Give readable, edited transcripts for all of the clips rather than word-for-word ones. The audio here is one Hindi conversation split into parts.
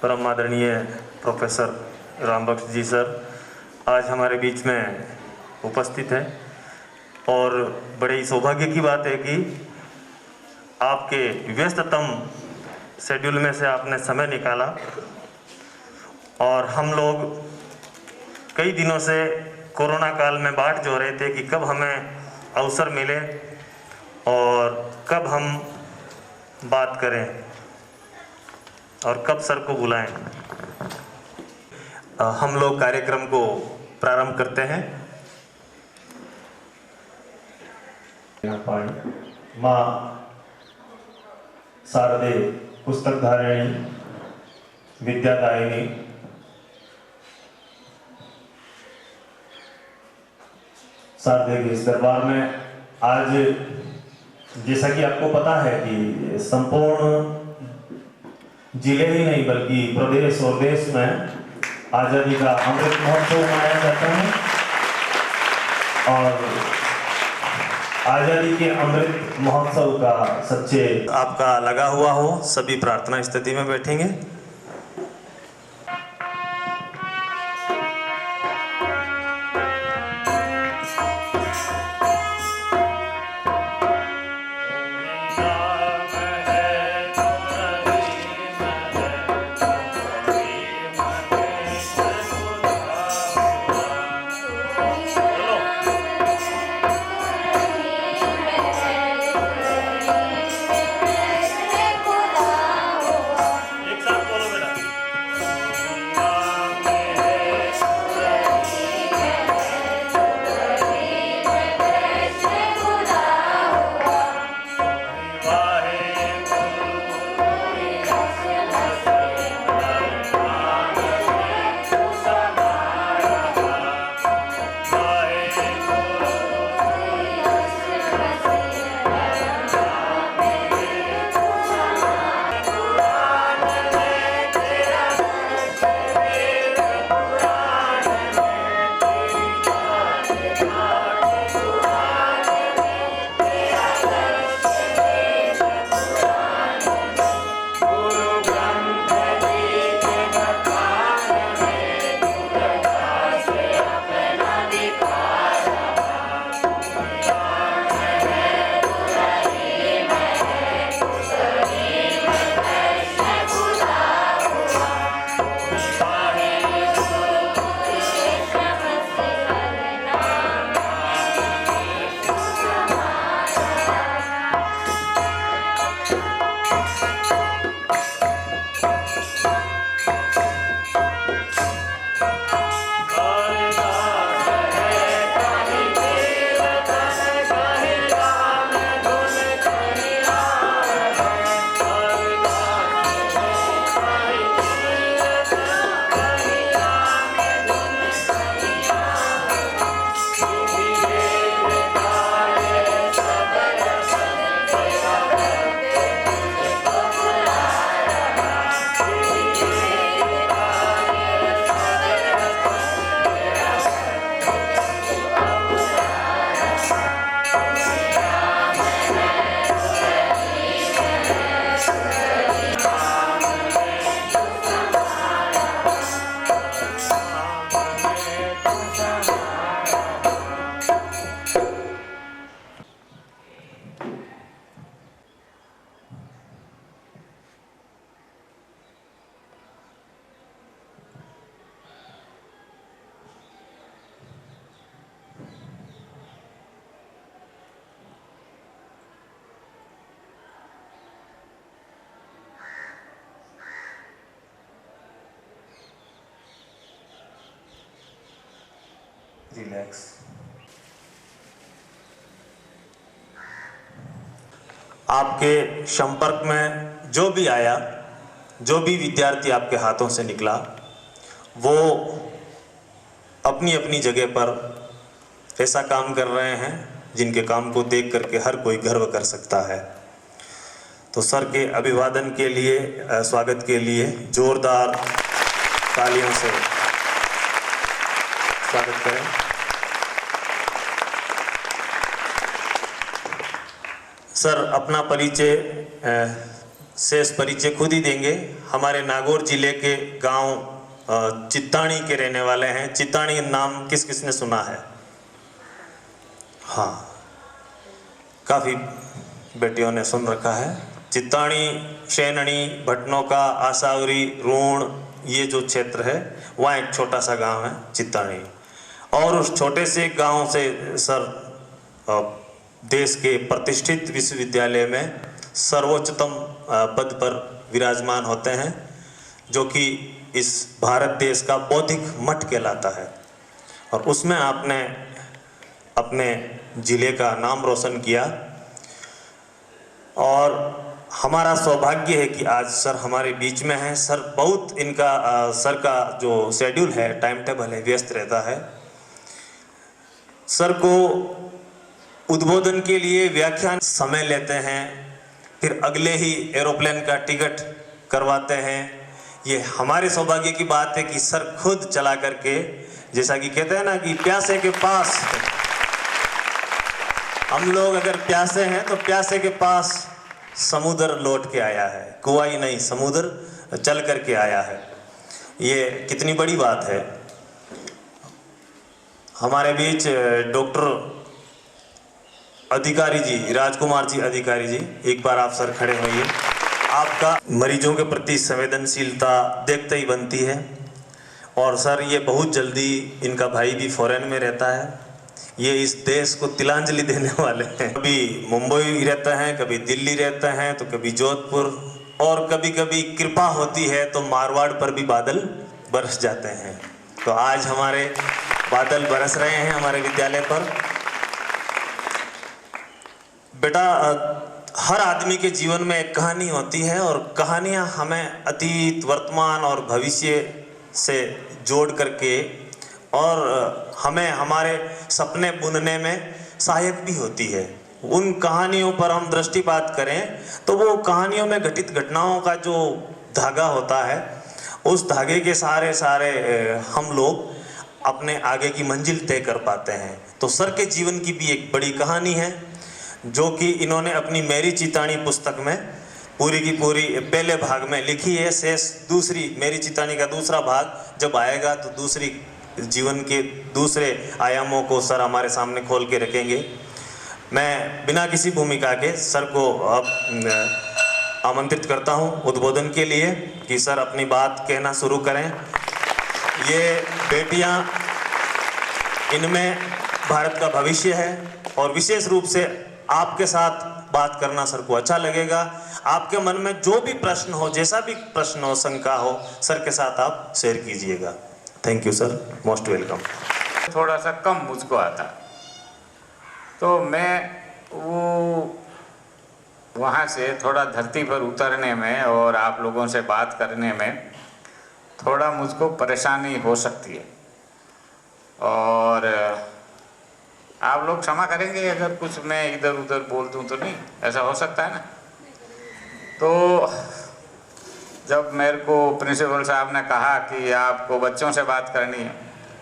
परम आदरणीय प्रोफेसर रामबख्श जी सर आज हमारे बीच में उपस्थित हैं और बड़े ही सौभाग्य की बात है कि आपके व्यस्ततम शेड्यूल में से आपने समय निकाला और हम लोग कई दिनों से कोरोना काल में बाट जो रहे थे कि कब हमें अवसर मिले और कब हम बात करें और कब सर को बुलाएं। हम लोग कार्यक्रम को प्रारंभ करते हैं। माँ शारदे पुस्तक धारिणी विद्यादायिनी शारदे के इस दरबार में आज जैसा कि आपको पता है कि संपूर्ण जिले ही नहीं बल्कि प्रदेश और देश में आज़ादी का अमृत महोत्सव मनाया जाता है और आज़ादी के अमृत महोत्सव का सच्चे आपका लगा हुआ हो। सभी प्रार्थना स्थिति में बैठेंगे। रिलैक्स। आपके संपर्क में जो भी आया, जो भी विद्यार्थी आपके हाथों से निकला, वो अपनी अपनी जगह पर ऐसा काम कर रहे हैं जिनके काम को देख करके हर कोई गर्व कर सकता है। तो सर के अभिवादन के लिए, स्वागत के लिए जोरदार तालियों से स्वागत करें। सर अपना परिचय शेष परिचय खुद ही देंगे। हमारे नागौर जिले के गांव चित्ताणी के रहने वाले हैं। चित्ताणी नाम किस किसने सुना है? हाँ, काफ़ी बेटियों ने सुन रखा है। चित्ताणी, शैनणी, भटनोका, आसावरी, रोण, ये जो क्षेत्र है वहाँ एक छोटा सा गांव है चित्ताणी। और उस छोटे से गांव से सर देश के प्रतिष्ठित विश्वविद्यालय में सर्वोच्चतम पद पर विराजमान होते हैं, जो कि इस भारत देश का बौद्धिक मठ कहलाता है। और उसमें आपने अपने जिले का नाम रोशन किया और हमारा सौभाग्य है कि आज सर हमारे बीच में हैं। सर बहुत इनका सर का जो शेड्यूल है, टाइम टेबल है, व्यस्त रहता है। सर को उद्बोधन के लिए व्याख्यान समय लेते हैं, फिर अगले ही एरोप्लेन का टिकट करवाते हैं। ये हमारे सौभाग्य की बात है कि सर खुद चला करके, जैसा कि कहते हैं ना कि प्यासे के पास, हम लोग अगर प्यासे हैं तो प्यासे के पास समुद्र लौट के आया है, कुआं ही नहीं समुद्र चल करके आया है। ये कितनी बड़ी बात है। हमारे बीच डॉक्टर अधिकारी जी, राजकुमार जी अधिकारी जी, एक बार आप सर खड़े होइए। आपका मरीजों के प्रति संवेदनशीलता देखते ही बनती है। और सर ये बहुत जल्दी, इनका भाई भी फॉरेन में रहता है, ये इस देश को तिलांजलि देने वाले हैं। कभी मुंबई रहते हैं, कभी दिल्ली रहते हैं, तो कभी जोधपुर, और कभी कभी कृपा होती है तो मारवाड़ पर भी बादल बरस जाते हैं। तो आज हमारे बादल बरस रहे हैं हमारे विद्यालय पर। बेटा, हर आदमी के जीवन में एक कहानी होती है और कहानियाँ हमें अतीत, वर्तमान और भविष्य से जोड़ करके और हमें हमारे सपने बुनने में सहायक भी होती है। उन कहानियों पर हम दृष्टिपात करें तो वो कहानियों में घटित घटनाओं का जो धागा होता है, उस धागे के सारे हम लोग अपने आगे की मंजिल तय कर पाते हैं। तो सर के जीवन की भी एक बड़ी कहानी है, जो कि इन्होंने अपनी मेरी चिताणी पुस्तक में पूरी की पूरी पहले भाग में लिखी है। शेष दूसरी, मेरी चिताणी का दूसरा भाग जब आएगा तो दूसरी जीवन के दूसरे आयामों को सर हमारे सामने खोल के रखेंगे। मैं बिना किसी भूमिका के सर को अब आमंत्रित करता हूं उद्बोधन के लिए कि सर अपनी बात कहना शुरू करें। ये बेटियां, इनमें भारत का भविष्य है और विशेष रूप से आपके साथ बात करना सर को अच्छा लगेगा। आपके मन में जो भी प्रश्न हो, जैसा भी प्रश्न हो, शंका हो, सर के साथ आप शेयर कीजिएगा। Thank you sir, most welcome. थोड़ा सा कम मुझको आता, तो मैं वो वहाँ से थोड़ा धरती पर उतरने में और आप लोगों से बात करने में थोड़ा मुझको परेशानी हो सकती है। और आप लोग क्षमा करेंगे अगर कुछ मैं इधर उधर बोल दूं तो, नहीं ऐसा हो सकता है ना। तो जब मेरे को प्रिंसिपल साहब ने कहा कि आपको बच्चों से बात करनी है,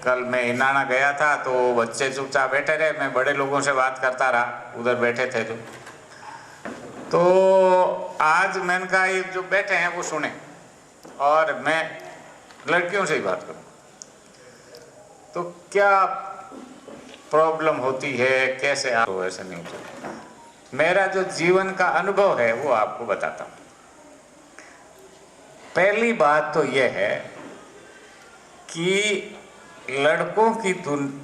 कल मैं इनाना गया था तो बच्चे चुपचाप बैठे रहे, मैं बड़े लोगों से बात करता रहा, उधर बैठे थे जो। तो आज मैंने कहा ये जो बैठे हैं वो सुने और मैं लड़कियों से ही बात करूं। तो क्या प्रॉब्लम होती है, कैसे आप, तो ऐसा नहीं हो सकता। मेरा जो जीवन का अनुभव है वो आपको बताता हूँ। पहली बात तो यह है कि लड़कों की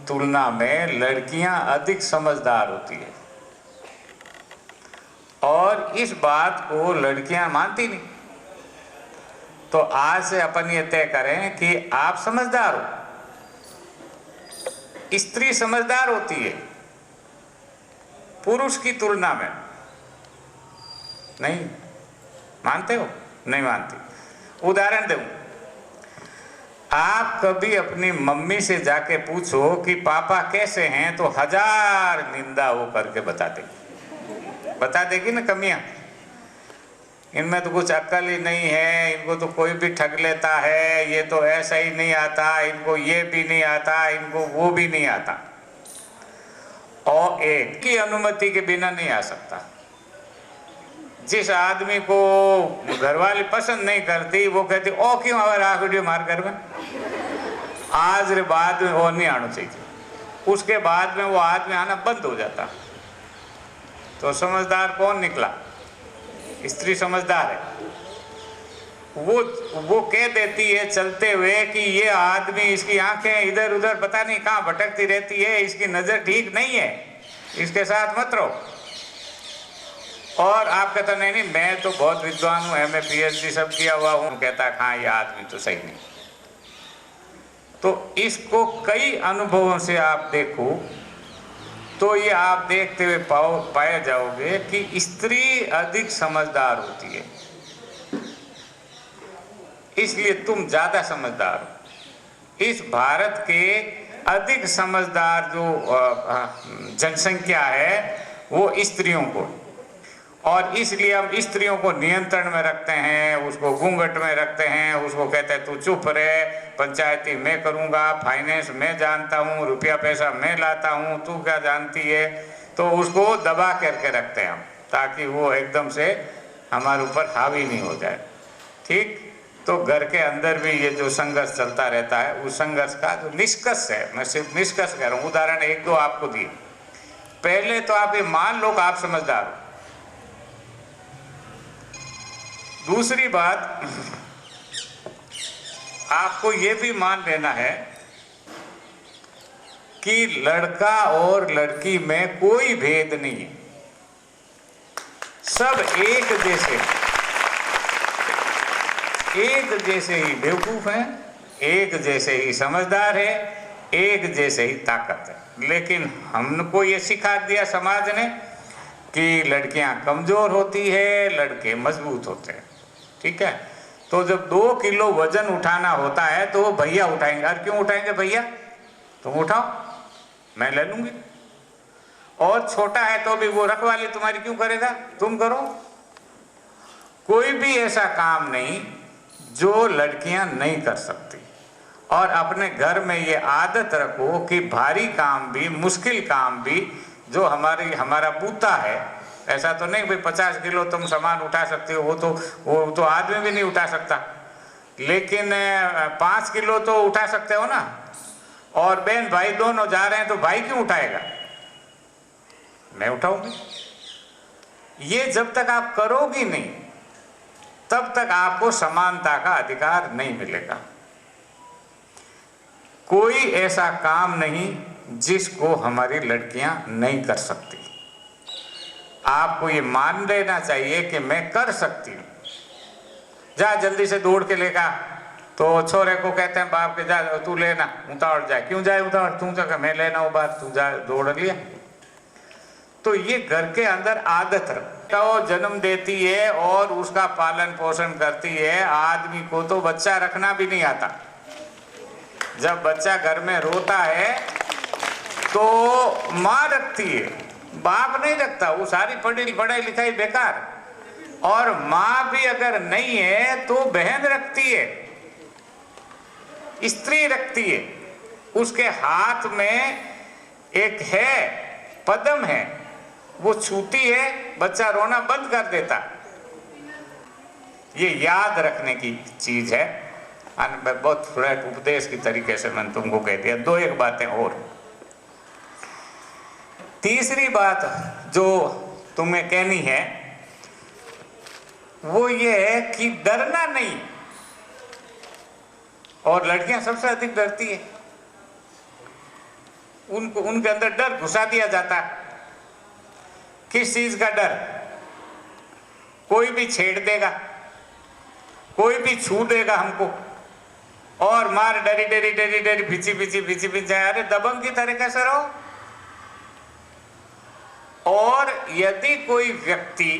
तुलना में लड़कियां अधिक समझदार होती है और इस बात को लड़कियां मानती नहीं। तो आज से अपन ये तय करें कि आप समझदार हो। स्त्री समझदार होती है पुरुष की तुलना में। नहीं मानते हो? नहीं मानती। उदाहरण दूं, आप कभी अपनी मम्मी से जाके पूछो कि पापा कैसे हैं, तो 1000 निंदा वो करके बता देगी ना कमियां। इनमें तो कुछ अक्ल ही नहीं है, इनको तो कोई भी ठग लेता है, ये तो ऐसा ही नहीं आता, इनको ये भी नहीं आता, इनको वो भी नहीं आता, और एक की अनुमति के बिना नहीं आ सकता। जिस आदमी को घरवाली पसंद नहीं करती वो कहती ओ क्यों आवे राख वीडियो मार घर में, आज रे बाद में वो नहीं आना चाहिए, उसके बाद में वो आदमी आना बंद हो जाता। तो समझदार कौन निकला? स्त्री समझदार है। वो कह देती है चलते हुए कि ये आदमी, इसकी आंखें इधर उधर पता नहीं कहाँ भटकती रहती है, इसकी नज़र ठीक नहीं है, इसके साथ मत रहो। और आप कहता नहीं नहीं मैं तो बहुत विद्वान हूँ, मैं PhD सब किया हुआ हूँ, कहता हाँ ये आदमी तो सही नहीं। तो इसको कई अनुभवों से आप देखो तो ये आप देखते हुए पाए जाओगे कि स्त्री अधिक समझदार होती है, इसलिए तुम ज्यादा समझदार हो। इस भारत के अधिक समझदार जो जनसंख्या है वो स्त्रियों को, और इसलिए हम स्त्रियों को नियंत्रण में रखते हैं, उसको घूंघट में रखते हैं, उसको कहते हैं तू चुप रहे, पंचायती मैं करूँगा, फाइनेंस मैं जानता हूँ, रुपया पैसा मैं लाता हूँ, तू क्या जानती है। तो उसको दबा करके रखते हैं हम, ताकि वो एकदम से हमारे ऊपर हावी नहीं हो जाए। ठीक, तो घर के अंदर भी ये जो संघर्ष चलता रहता है, उस संघर्ष का जो निष्कर्ष है, मैं सिर्फ निष्कर्ष कह रहा हूँ, उदाहरण एक दो आपको दिए। पहले तो आप ये मान लो कि आप समझदार हो। दूसरी बात, आपको ये भी मान लेना है कि लड़का और लड़की में कोई भेद नहीं है, सब एक जैसे ही बेवकूफ हैं, एक जैसे ही समझदार है, एक जैसे ही ताकत है। लेकिन हमको ये सिखा दिया समाज ने कि लड़कियां कमजोर होती है, लड़के मजबूत होते हैं। ठीक है, तो जब 2 किलो वजन उठाना होता है तो वो भैया उठाएंगे। अरे क्यों उठाएंगे भैया, तुम उठाओ मैं ले लूंगी। और छोटा है तो भी वो रखवाली तुम्हारी क्यों करेगा, तुम करो। कोई भी ऐसा काम नहीं जो लड़कियां नहीं कर सकती। और अपने घर में ये आदत रखो कि भारी काम भी, मुश्किल काम भी जो हमारा बूता है, ऐसा तो नहीं भाई 50 किलो तुम सामान उठा सकते हो, वो तो आदमी भी नहीं उठा सकता, लेकिन 5 किलो तो उठा सकते हो ना। और बहन भाई दोनों जा रहे हैं तो भाई क्यों उठाएगा, मैं उठाऊंगी। ये जब तक आप करोगी नहीं तब तक आपको समानता का अधिकार नहीं मिलेगा। कोई ऐसा काम नहीं जिसको हमारी लड़कियां नहीं कर सकती। आपको ये मान लेना चाहिए कि मैं कर सकती हूँ। जा जल्दी से दौड़ के लेगा, तो छोरे को कहते हैं बाप के जा तू लेना, उतावड़ जाए, क्यों जाए उतावड़, तू तो मैं लेना हूँ बात, तू जा दौड़ लिया। तो ये घर के अंदर आदत रखता वो जन्म देती है और उसका पालन पोषण करती है। आदमी को तो बच्चा रखना भी नहीं आता। जब बच्चा घर में रोता है तो माँ रखती है, बाप नहीं रखता। वो सारी पढ़ाई लिखाई बेकार। और माँ भी अगर नहीं है तो बहन रखती है, स्त्री रखती है। उसके हाथ में एक है पदम है, वो छूती है, बच्चा रोना बंद कर देता। ये याद रखने की चीज है। बहुत फ्लैट उपदेश की तरीके से मैंने तुमको कह दिया। दो एक बातें और। तीसरी बात जो तुम्हें कहनी है वो ये है कि डरना नहीं। और लड़कियां सबसे अधिक डरती है, उनके अंदर डर घुसा दिया जाता है। किस चीज का डर? कोई भी छेड़ देगा, कोई भी छू देगा हमको, और मार डरी डरी डरी डरी पीछे अरे दबंग की तरीके से रहो। और यदि कोई व्यक्ति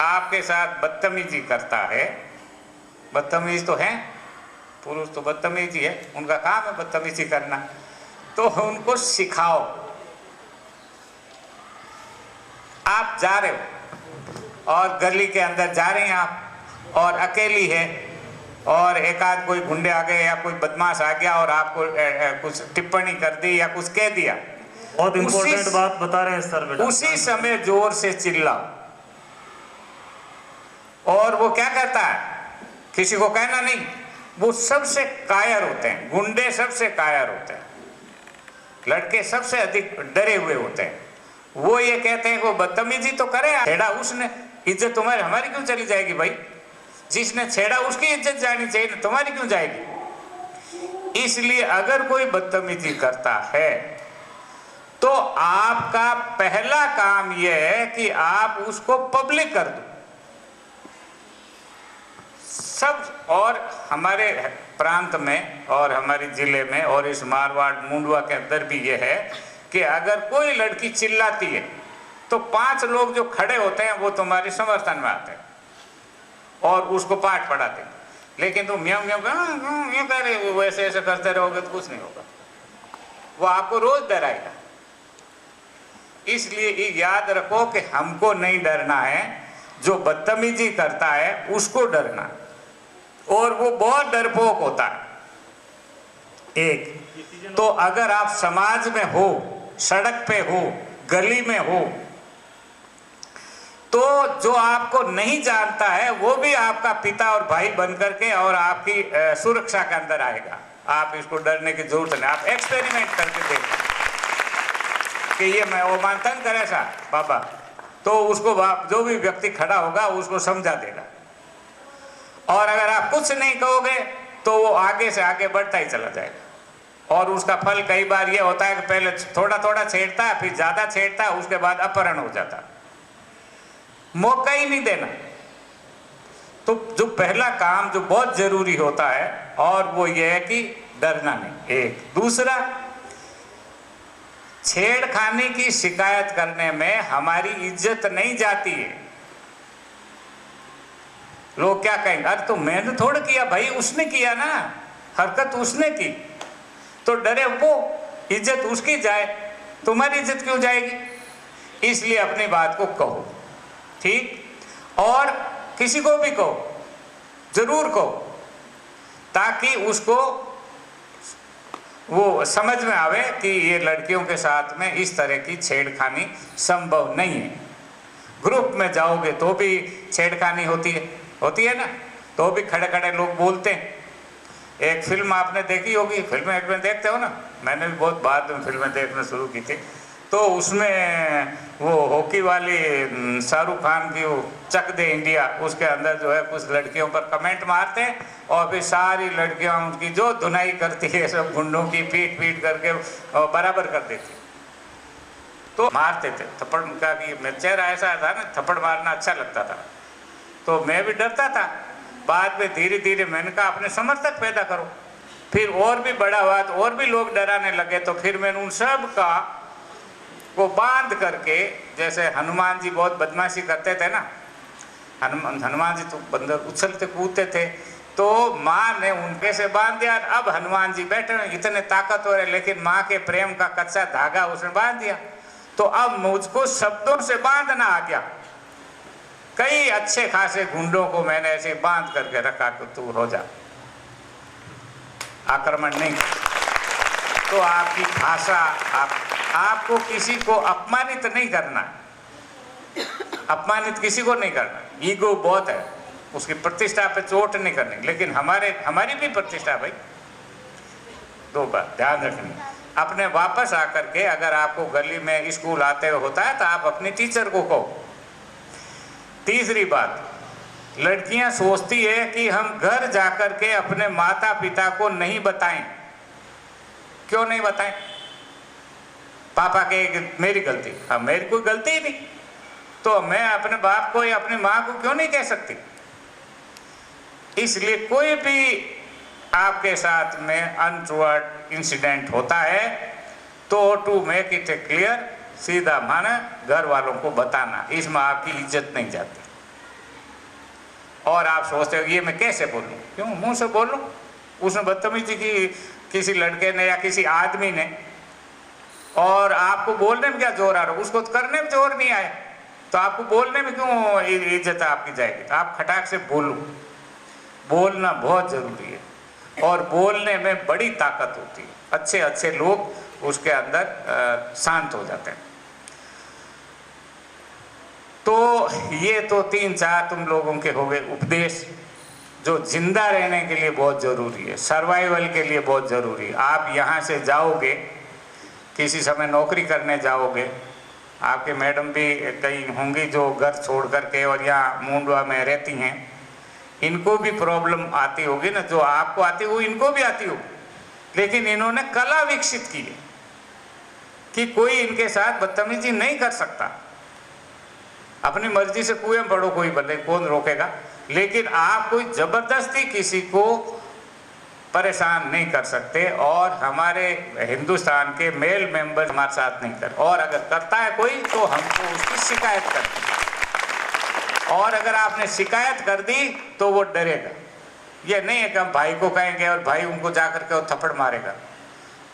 आपके साथ बदतमीजी करता है, बदतमीज तो है, पुरुष तो बदतमीज ही है, उनका काम है बदतमीजी करना, तो उनको सिखाओ। आप जा रहे हो और गली के अंदर जा रहे हैं आप, और अकेली है, और एक आध कोई गुंडे आ गए या कोई बदमाश आ गया और आपको कुछ टिप्पणी कर दी या कुछ कह दिया। बहुत इंपॉर्टेंट बात बता रहे हैं सर बेटा। उसी समय जोर से चिल्लाओ, और वो क्या करता है, किसी को कहना नहीं, वो सबसे कायर होते हैं, गुंडे सबसे कायर होते हैं, लड़के सबसे अधिक डरे हुए होते हैं। वो ये कहते हैं वो बदतमीजी तो करे, छेड़ा उसने, इज्जत तुम्हारी हमारी क्यों चली जाएगी भाई, जिसने छेड़ा उसकी इज्जत जानी चाहिए, तुम्हारी क्यों जाएगी। इसलिए अगर कोई बदतमीजी करता है तो आपका पहला काम यह है कि आप उसको पब्लिक कर दो सब। और हमारे प्रांत में और हमारे जिले में और इस मारवाड़ मुंडवा के अंदर भी ये है कि अगर कोई लड़की चिल्लाती है तो 5 लोग जो खड़े होते हैं वो तुम्हारे समर्थन में आते हैं और उसको पाठ पढ़ाते हैं। लेकिन तुम म्याऊं म्याऊं ये कह रहे हो, वैसे ऐसे करते रहोगे तो कुछ नहीं होगा, वो आपको रोज डराएगा। इसलिए ये याद रखो कि हमको नहीं डरना है, जो बदतमीजी करता है उसको डरना, और वो बहुत डरपोक होता है। एक तो अगर आप समाज में हो, सड़क पे हो, गली में हो, तो जो आपको नहीं जानता है वो भी आपका पिता और भाई बन करके और आपकी सुरक्षा के अंदर आएगा। आप इसको डरने की जरूरत नहीं, आप एक्सपेरिमेंट करके देखो कि ये मैं वो मानतंग करे सा बाबा, तो उसको जो भी व्यक्ति खड़ा होगा उसको समझा देगा। और अगर आप कुछ नहीं कहोगे तो वो आगे से आगे बढ़ता ही चला जाएगा, और उसका फल कई बार ये होता है कि पहले थोड़ा थोड़ा छेड़ता है, फिर ज्यादा छेड़ता है, उसके बाद अपहरण हो जाता है। मौका ही नहीं देना। तो जो पहला काम जो बहुत जरूरी होता है और वो ये है कि डरना नहीं। एक दूसरा, छेड़खानी की शिकायत करने में हमारी इज्जत नहीं जाती है। लोग क्या कहेंगे, अरे तो मैंने थोड़ा किया भाई, उसने किया ना, हरकत उसने की, तो डरे वो इज्जत उसकी जाए, तुम्हारी इज्जत क्यों जाएगी। इसलिए अपनी बात को कहो, ठीक, और किसी को भी कहो, जरूर कहो, ताकि उसको वो समझ में आवे कि ये लड़कियों के साथ में इस तरह की छेड़खानी संभव नहीं है। ग्रुप में जाओगे तो भी छेड़खानी होती है ना, तो भी खड़े खड़े लोग बोलते हैं। एक फिल्म आपने देखी होगी, फिल्में देखते हो ना, मैंने भी बहुत बाद में फिल्में देखना शुरू की थी, तो उसमें वो हॉकी वाली शाहरुख खान की वो चक दे इंडिया, उसके अंदर जो है कुछ लड़कियों पर कमेंट मारते हैं और फिर सारी लड़कियां उनकी जो धुनाई करती है सब गुंडों की पीट करके बराबर कर देती। तो मारते थे थप्पड़ का, कि मेरा चेहरा ऐसा था ना, थप्पड़ मारना अच्छा लगता था, तो मैं भी डरता था। बाद में धीरे धीरे मैंने कहा अपने समर्थक पैदा करो, फिर और भी बड़ा हुआ तो और भी लोग डराने लगे, तो फिर मैंने उन सब का को बांध करके, जैसे हनुमान जी बहुत बदमाशी करते थे ना, हनुमान जी तो बंदर उछलते कूदते थे, तो माँ ने उनके से बांध दिया। अब हनुमान जी बैठे हैं इतने ताकतवर है, लेकिन माँ के प्रेम का कच्चा धागा उसने बांध दिया, तो अब मुझको शब्दों से बांधना आ गया। कई अच्छे खासे गुंडों को मैंने ऐसे बांध करके रखा कि तू हो जा, आक्रमण नहीं। तो आपकी भाषा, आपको किसी को अपमानित नहीं करना, अपमानित किसी को नहीं करना। ईगो बहुत है, उसकी प्रतिष्ठा पे चोट नहीं करनी, लेकिन हमारी भी प्रतिष्ठा भाई, 2 बात ध्यान रखनी। अपने वापस आकर के अगर आपको गली में स्कूल आते हुए होता है तो आप अपनी टीचर को कहो। तीसरी बात, लड़कियां सोचती है कि हम घर जाकर के अपने माता पिता को नहीं बताएं। क्यों नहीं बताएं? पापा के मेरी गलती, हाँ मेरी कोई गलती ही नहीं, तो मैं अपने बाप को या अपनी माँ को क्यों नहीं कह सकती। इसलिए कोई भी आपके साथ में अनटूवर्ड इंसिडेंट होता है तो टू मेक इट क्लियर, सीधा माना घर वालों को बताना, इसमें आपकी इज्जत नहीं जाती। और आप सोचते हो ये मैं कैसे बोलूं, क्यों मुंह से बोलूं। उसने बदतमीजी की किसी लड़के ने या किसी आदमी ने, और आपको बोलने में क्या जोर आ रहा है, उसको तो करने में जोर नहीं आया, तो आपको बोलने में क्यों इज्जत आपकी जाएगी। तो आप खटाक से बोलो, बोलना बहुत जरूरी है, और बोलने में बड़ी ताकत होती है। अच्छे अच्छे लोग उसके अंदर शांत हो जाते हैं। तो ये तो 3-4 तुम लोगों के हो गए उपदेश, जो जिंदा रहने के लिए बहुत ज़रूरी है, सर्वाइवल के लिए बहुत ज़रूरी है। आप यहाँ से जाओगे, किसी समय नौकरी करने जाओगे, आपके मैडम भी कई होंगी जो घर छोड़ करके और यहाँ मुंडवा में रहती हैं, इनको भी प्रॉब्लम आती होगी ना, जो आपको आती है वो इनको भी आती होगी। लेकिन इन्होंने कला विकसित की है कि कोई इनके साथ बदतमीजी नहीं कर सकता। अपनी मर्जी से कुएं पड़ो, कोई भले, कौन रोकेगा, लेकिन आप कोई जबरदस्ती किसी को परेशान नहीं कर सकते। और हमारे हिंदुस्तान के मेल मेंबर हमारे साथ नहीं कर, और अगर करता है कोई तो हमको उसकी शिकायत करते हैं, और अगर आपने शिकायत कर दी तो वो डरेगा। ये नहीं है कि हम भाई को कहेंगे और भाई उनको जा कर के वो थप्पड़ मारेगा।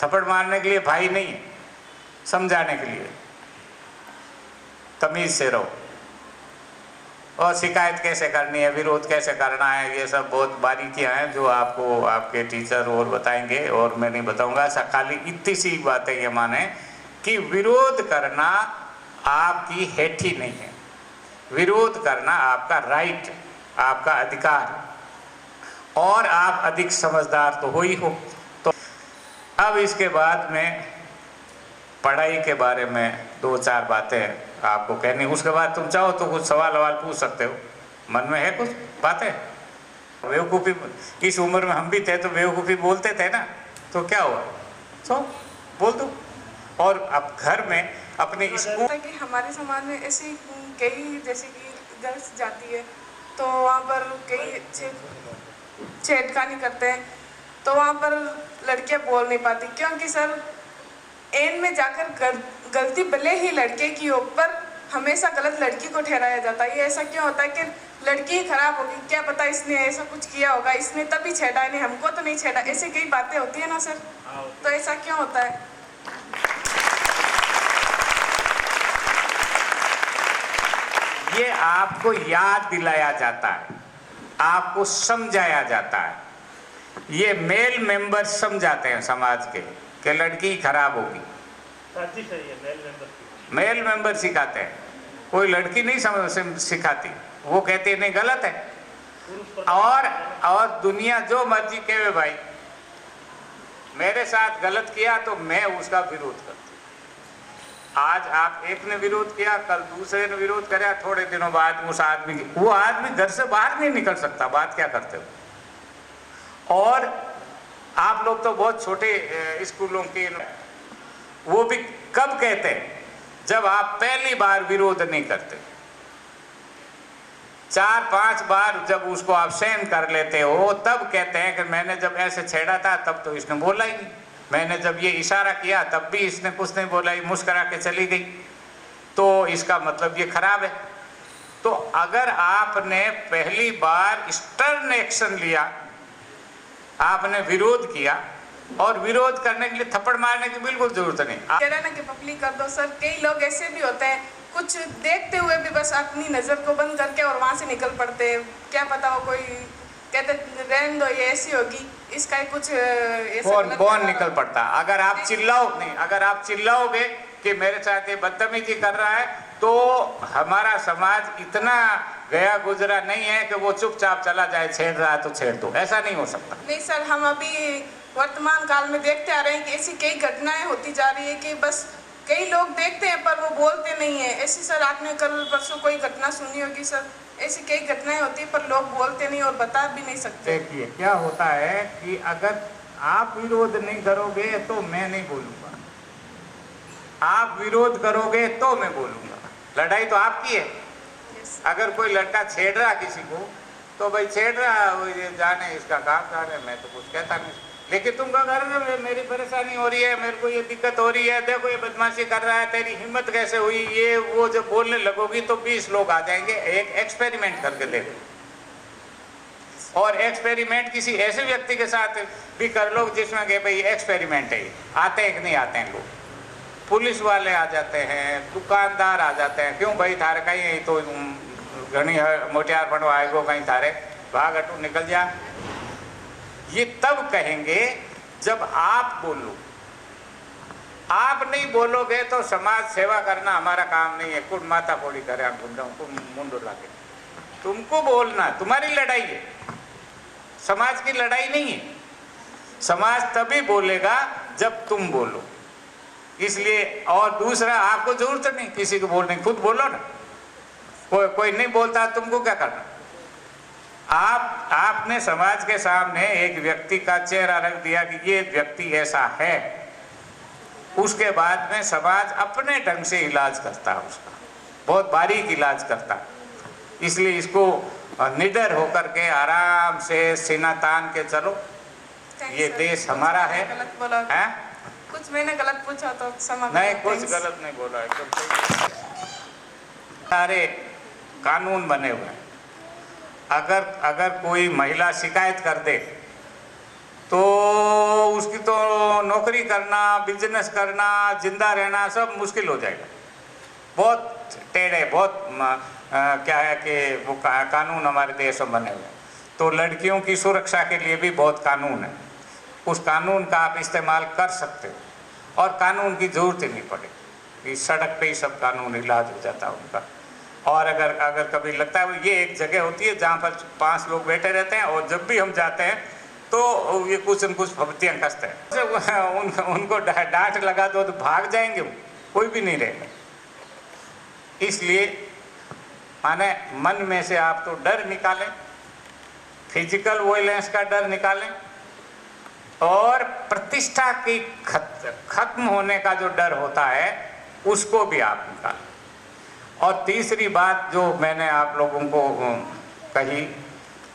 थप्पड़ मारने के लिए भाई नहीं है, समझाने के लिए। तमीज से रहो। और शिकायत कैसे करनी है, विरोध कैसे करना है, ये सब बहुत बारीकियां हैं जो आपको आपके टीचर और बताएंगे, और मैं नहीं बताऊंगा। खाली इतनी सी बातें ये माने कि विरोध करना आपकी हेठी नहीं है, विरोध करना आपका राइट, आपका अधिकार, और आप अधिक समझदार तो हो ही हो। तो अब इसके बाद में पढ़ाई के बारे में 2-4 बातें आपको कहनी, उसके बाद तुम चाहो तो कुछ सवाल पूछ सकते हो, मन में है कुछ बातें। बेवकूफ़ी इस उम्र में हम भी थे तो बेवकूफ़ी बोलते थे ना, तो क्या हुआ, तो बोल दो। और अब घर में अपने स्कूल कि हमारे समाज में ऐसी कई, जैसे कि गर्ल्स जाती है तो वहाँ पर कई छेड़खानी करते हैं, तो वहाँ पर लड़कियाँ बोल नहीं पाती, क्योंकि सर एंड में जाकर गलती भले ही लड़के की हो, पर हमेशा गलत लड़की को ठहराया जाता है। ये ऐसा क्यों होता है कि लड़की ही खराब होगी, क्या पता इसने ऐसा कुछ किया होगा, इसने तभी छेड़ा, नहीं हमको तो नहीं छेड़ा, ऐसे कई बातें होती है ना सर, तो ऐसा क्यों होता है? ये आपको याद दिलाया जाता है, आपको समझाया जाता है। ये मेल मेंबर समझाते हैं समाज के कि लड़की खराब होगी, मेल मेंबर सिखाते हैं, कोई लड़की नहीं सिखाती, वो कहती है नहीं गलत है। और दुनिया जो मर्जी कहे भाई, मेरे साथ गलत किया तो मैं उसका विरोध करती। आज आप एक ने विरोध किया, कल दूसरे ने विरोध किया, थोड़े दिनों बाद वो आदमी घर से बाहर नहीं निकल सकता, बात क्या करते हो। और आप लोग तो बहुत छोटे स्कूलों के, वो भी कब कहते हैं जब आप पहली बार विरोध नहीं करते, 4-5 बार जब उसको आप सहन कर लेते हो, तब कहते हैं कि मैंने जब ऐसे छेड़ा था तब तो इसने बोला ही नहीं, मैंने जब ये इशारा किया तब भी इसने कुछ नहीं बोला, मुस्कुरा के चली गई, तो इसका मतलब ये खराब है। तो अगर आपने पहली बार स्टर्न एक्शन लिया, आपने विरोध किया, और विरोध करने के लिए थप्पड़ मारने की बिल्कुल जरूरत नहीं। कहना कि पब्लिक कर दो सर, कई लोग ऐसे भी होते हैं कुछ देखते हुए भी बस अपनी नज़र को बंद करके और वहाँ से निकल पड़ते हैं, क्या पता हो कोई कहते रहने दो ये ऐसी होगी, इसका कुछ कौन निकल पड़ता। अगर आप चिल्लाओ नहीं, अगर आप चिल्लाओगे कि मेरे साथ ये बदतमीजी कर रहा है, तो हमारा समाज इतना गया गुजरा नहीं है कि वो चुपचाप चला जाए, छेड़ रहा है तो छेड़ दो, ऐसा नहीं हो सकता। नहीं सर, हम अभी वर्तमान काल में देखते आ रहे हैं कि ऐसी कई घटनाएं होती जा रही है कि बस कई लोग देखते हैं पर वो बोलते नहीं है। ऐसी सर आपने कल परसों कोई घटना सुनी होगी सर, ऐसी कई घटनाएं होती है पर लोग बोलते नहीं और बता भी नहीं सकते। देखिए क्या होता है कि अगर आप विरोध नहीं करोगे तो मैं नहीं बोलूँगा, आप विरोध करोगे तो मैं बोलूँगा। लड़ाई तो आपकी है। अगर कोई लड़का छेड़ रहा किसी को तो भाई छेड़ रहा, वो ये जाने इसका काम जाने, मैं तो कुछ कहता नहीं। लेकिन तुम क्या कर रहे हो, मेरी परेशानी हो रही है, मेरे को ये दिक्कत हो रही है, देखो ये बदमाशी कर रहा है, तेरी हिम्मत कैसे हुई, ये वो जब बोलने लगोगी तो 20 लोग आ जाएंगे। एक एक्सपेरिमेंट करके देखो, और एक्सपेरिमेंट किसी ऐसे व्यक्ति के साथ भी कर लो जिसमें कि भाई एक्सपेरिमेंट है, आते हैं कि नहीं आते हैं लोग, पुलिस वाले आ जाते हैं, दुकानदार आ जाते हैं, क्यों भाई थारे कहीं तो घनी मोटियार पड़ो आएगो, कहीं थारे भाग हटू निकल जा। ये तब कहेंगे जब आप बोलो, आप नहीं बोलोगे तो समाज सेवा करना हमारा काम नहीं है। कुछ माता कोड़ी करे मुंडो लागे, तुमको बोलना, तुम्हारी लड़ाई है, समाज की लड़ाई नहीं है। समाज तभी बोलेगा जब तुम बोलो। इसलिए और दूसरा, आपको जरूरत नहीं किसी को बोलने, खुद बोलो ना। कोई नहीं बोलता, तुमको क्या करना। आपने समाज के सामने एक व्यक्ति का चेहरा रख दिया कि ये व्यक्ति ऐसा है, उसके बाद में समाज अपने ढंग से इलाज करता है, उसका बहुत बारीक इलाज करता है। इसलिए इसको निडर होकर के आराम से सीना तान के चलो। ये देश हमारा है। गलत बोला है? कुछ मैंने गलत पूछा तो क्षमा नहीं, करें। कुछ Thanks. गलत नहीं बोला, एकदम सही। सारे कानून बने हुए हैं। अगर कोई महिला शिकायत कर दे तो उसकी तो नौकरी करना, बिजनेस करना, जिंदा रहना सब मुश्किल हो जाएगा। बहुत टेढ़े, बहुत क्या है कि वो कानून हमारे देश में बने हुए हैं। तो लड़कियों की सुरक्षा के लिए भी बहुत कानून है। उस कानून का आप इस्तेमाल कर सकते हो और कानून की जरूरत ही नहीं पड़ेगी। इस सड़क पे ही सब कानून इलाज हो जाता है उनका। और अगर कभी लगता है, ये एक जगह होती है जहाँ पर 5 लोग बैठे रहते हैं और जब भी हम जाते हैं तो ये कुछ न कुछ फब्तियाँ कसते हैं। उनको डांट लगा दो तो भाग जाएंगे, कोई भी नहीं रहेगा। इसलिए माने मन में से आप तो डर निकालें, फिजिकल वायलेंस का डर निकालें और प्रतिष्ठा की खत्म होने का जो डर होता है उसको भी आप निकालें। और तीसरी बात जो मैंने आप लोगों को कही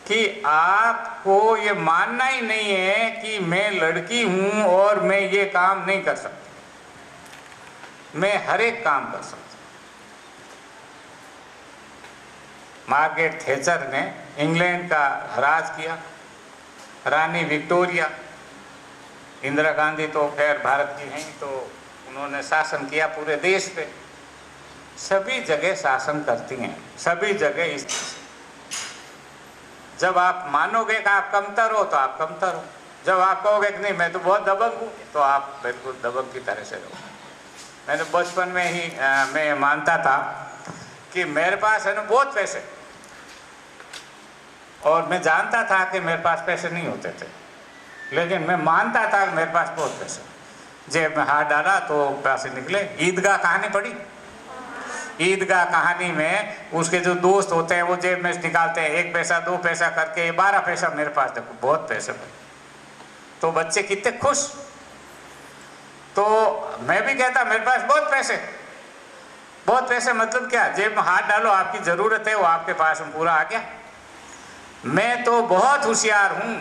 कि आपको ये मानना ही नहीं है कि मैं लड़की हूं और मैं ये काम नहीं कर सकती। मैं हर एक काम कर सकती। मार्गरेट थैचर ने इंग्लैंड का राज किया, रानी विक्टोरिया, इंदिरा गांधी तो खैर भारत की हैं, तो उन्होंने शासन किया पूरे देश पे। सभी जगह शासन करती हैं, सभी जगह। जब आप मानोगे कि आप कमतर हो तो आप कमतर हो। जब आप कहोगे कि नहीं मैं तो बहुत दबंग हूँ तो आप बिल्कुल दबंग की तरह से रहो। मैंने बचपन में ही मैं मानता था कि मेरे पास है ना बहुत पैसे, और मैं जानता था कि मेरे पास पैसे नहीं होते थे, लेकिन मैं मानता था कि मेरे पास बहुत पैसे। जेब में हाथ डाला तो पैसे निकले। ईदगाह कहानी पढ़ी? ईदगाह कहानी में उसके जो दोस्त होते हैं वो जेब में निकालते हैं 1 पैसा 2 पैसा करके 12 पैसा मेरे पास, देखो बहुत पैसे भाई। तो बच्चे कितने खुश। तो मैं भी कहता मेरे पास बहुत पैसे। बहुत पैसे मतलब क्या? जेब में हाथ डालो, आपकी जरूरत है वो आपके पास में पूरा आ गया। मैं तो बहुत होशियार हूं।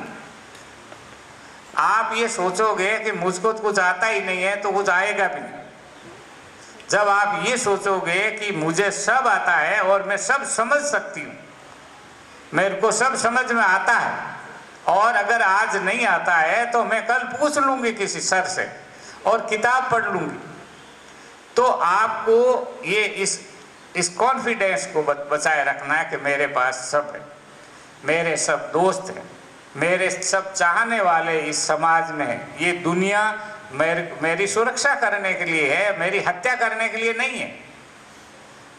आप ये सोचोगे कि मुझको तो कुछ आता ही नहीं है तो कुछ आएगा भी नहीं। जब आप ये सोचोगे कि मुझे सब आता है और मैं सब समझ सकती हूँ, मेरे को सब समझ में आता है, और अगर आज नहीं आता है तो मैं कल पूछ लूँगी किसी सर से और किताब पढ़ लूँगी, तो आपको ये इस कॉन्फिडेंस को बचाए रखना है कि मेरे पास सब है, मेरे सब दोस्त हैं, मेरे सब चाहने वाले इस समाज में हैं। ये दुनिया मेरी सुरक्षा करने के लिए है, मेरी हत्या करने के लिए नहीं है।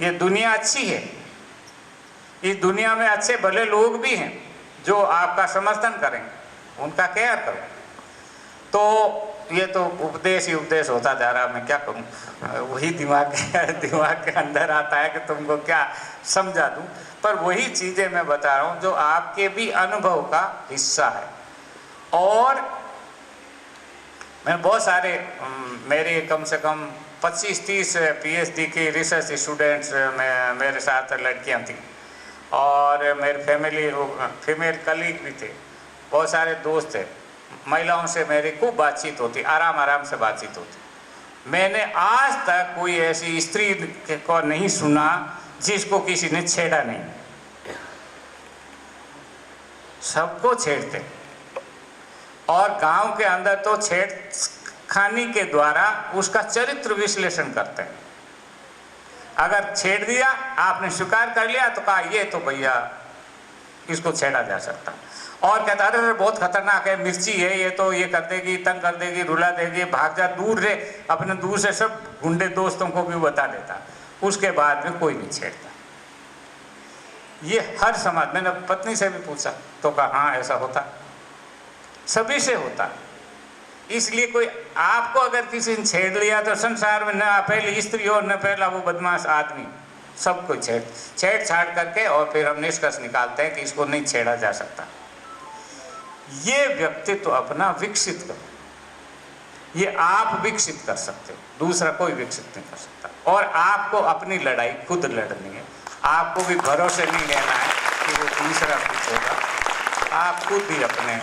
ये दुनिया अच्छी है। इस दुनिया में अच्छे भले लोग भी हैं जो आपका समर्थन करेंगे, उनका केयर करो। तो ये तो उपदेश ही उपदेश होता जा रहा, मैं क्या करूं। वही दिमाग के अंदर आता है कि तुमको क्या समझा दूं, पर वही चीज़ें मैं बता रहा हूं जो आपके भी अनुभव का हिस्सा है। और मैं बहुत सारे मेरे कम से कम 25-30 PhD की रिसर्च स्टूडेंट्स मेरे साथ लड़कियां थी, और मेरे फीमेल कलीग भी थे, बहुत सारे दोस्त थे। महिलाओं से मेरी खूब बातचीत होती, आराम से बातचीत होती। मैंने आज तक कोई ऐसी स्त्री को नहीं सुना जिसको किसी ने छेड़ा नहीं। सबको छेड़ते, और गांव के अंदर तो छेड़खानी के द्वारा उसका चरित्र विश्लेषण करते हैं। अगर छेड़ दिया, आपने स्वीकार कर लिया तो कहा ये तो भैया इसको छेड़ा जा सकता। और कहता अरे बहुत खतरनाक है, मिर्ची है, ये तो ये कर देगी, तंग कर देगी, रुला देगी, भाग जा दूर रे, अपने दूर से सब गुंडे दोस्तों को भी बता देता। उसके बाद में कोई नहीं छेड़ता। ये हर समाज, मैंने पत्नी से भी पूछा तो कहा हाँ ऐसा होता, सभी से होता। इसलिए कोई आपको अगर किसी ने छेड़ लिया तो संसार में न पहली स्त्री हो न पहला वो बदमाश आदमी, सबको छेड़छाड़ करके और फिर हम निष्कर्ष निकालते हैं कि इसको नहीं छेड़ा जा सकता। ये व्यक्तित्व तो अपना विकसित करो, ये आप विकसित कर सकते हो, दूसरा कोई विकसित नहीं कर सकता। और आपको अपनी लड़ाई खुद लड़नी है, आपको भी भरोसे नहीं लेना है कि वो दूसरा कुछ होगा, आप खुद ही अपने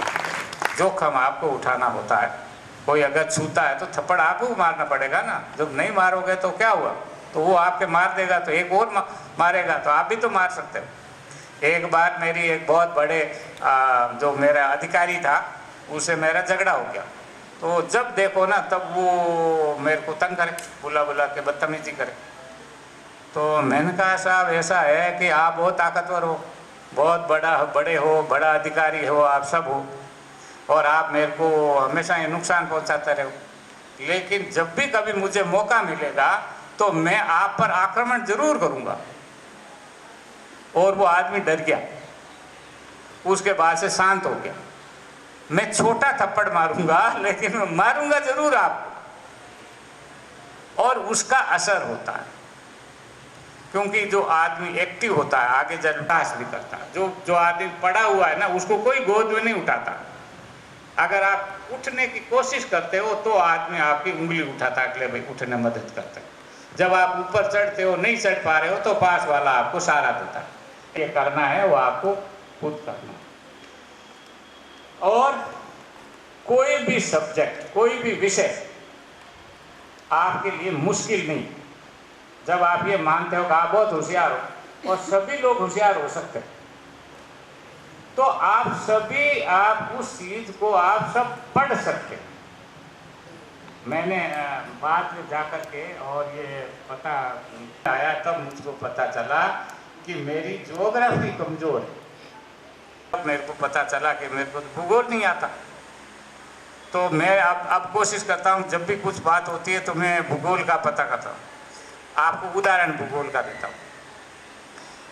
जोखम आपको उठाना होता है। कोई अगर छूता है तो थप्पड़ आपको मारना पड़ेगा ना, जब नहीं मारोगे तो क्या हुआ, तो वो आपके मार देगा तो एक और मारेगा तो आप भी तो मार सकते हो। एक बार मेरी एक बहुत बड़े जो मेरा अधिकारी था उससे मेरा झगड़ा हो गया, तो जब देखो ना तब वो मेरे को तंग करे, बुला बुला के बदतमीजी करे। तो मैंने कहा साहब ऐसा है कि आप बहुत ताकतवर हो, बहुत बड़े हो, बड़ा अधिकारी हो, आप सब हो, और आप मेरे को हमेशा ये नुकसान पहुंचाते रहो, लेकिन जब भी कभी मुझे मौका मिलेगा तो मैं आप पर आक्रमण जरूर करूंगा। और वो आदमी डर गया, उसके बाद से शांत हो गया। मैं छोटा थप्पड़ मारूंगा लेकिन मारूंगा जरूर आपको, और उसका असर होता है। क्योंकि जो आदमी एक्टिव होता है आगे चल विकास भी करता है। जो आदमी पड़ा हुआ है ना उसको कोई गोद में नहीं उठाता। अगर आप उठने की कोशिश करते हो तो आदमी आपकी उंगली उठाता है, अगले भाई उठने मदद करते हैं। जब आप ऊपर चढ़ते हो, नहीं चढ़ पा रहे हो, तो पास वाला आपको सहारा देता है। ये करना है वो आपको खुद करना है। और कोई भी सब्जेक्ट, कोई भी विषय आपके लिए मुश्किल नहीं। जब आप ये मानते हो कि आप बहुत होशियार हो, और सभी लोग होशियार हो सकते हैं, तो आप उस चीज को आप सब पढ़ सकते हैं। मैंने बाद में जाकर के और ये पता आया तब मुझको पता चला कि मेरी ज्योग्राफी कमजोर है। मेरे को पता चला कि मेरे को तो भूगोल नहीं आता, तो मैं अब कोशिश करता हूँ जब भी कुछ बात होती है तो मैं भूगोल का पता करता हूँ। आपको उदाहरण भूगोल का देता हूँ।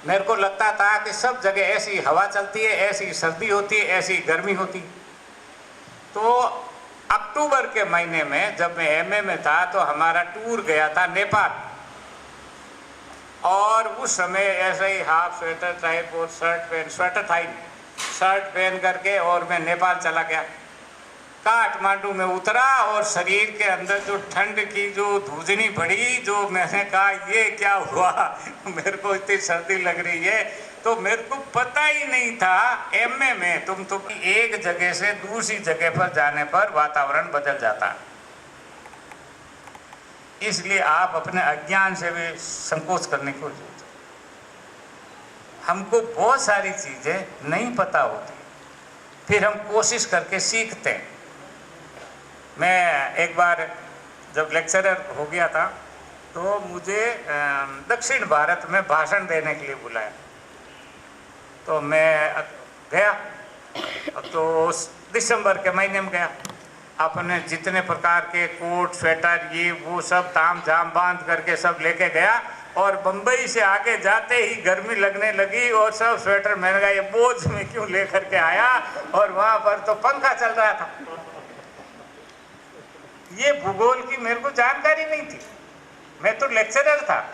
मेरे को लगता था कि सब जगह ऐसी हवा चलती है, ऐसी सर्दी होती है, ऐसी गर्मी होती। तो अक्टूबर के महीने में जब मैं एमए में था तो हमारा टूर गया था नेपाल, और उस समय ऐसे ही हाफ स्वेटर टाइप और स्वेटर था ही, शर्ट पहन करके और मैं नेपाल चला गया। काठमांडू में उतरा और शरीर के अंदर जो ठंड की जो धूजनी पड़ी, जो मैंने कहा ये क्या हुआ, मेरे को इतनी सर्दी लग रही है। तो मेरे को पता ही नहीं था एमए में तुम तो एक जगह से दूसरी जगह पर जाने पर वातावरण बदल जाता है। इसलिए आप अपने अज्ञान से भी संकोच करने की जरूरत है। हमको बहुत सारी चीजें नहीं पता होती, फिर हम कोशिश करके सीखते हैं। मैं एक बार जब लेक्चरर हो गया था तो मुझे दक्षिण भारत में भाषण देने के लिए बुलाया, तो मैं गया। तो दिसंबर के महीने में गया, अपने जितने प्रकार के कोट स्वेटर ये वो सब ताम झाम बांध करके सब लेके गया, और बम्बई से आगे जाते ही गर्मी लगने लगी और सब स्वेटर मैंने कहा ये बोझ में क्यों लेकर के आया, और वहां पर तो पंखा चल रहा था। ये भूगोल की मेरे को जानकारी नहीं थी, मैं तो लेक्चरर था।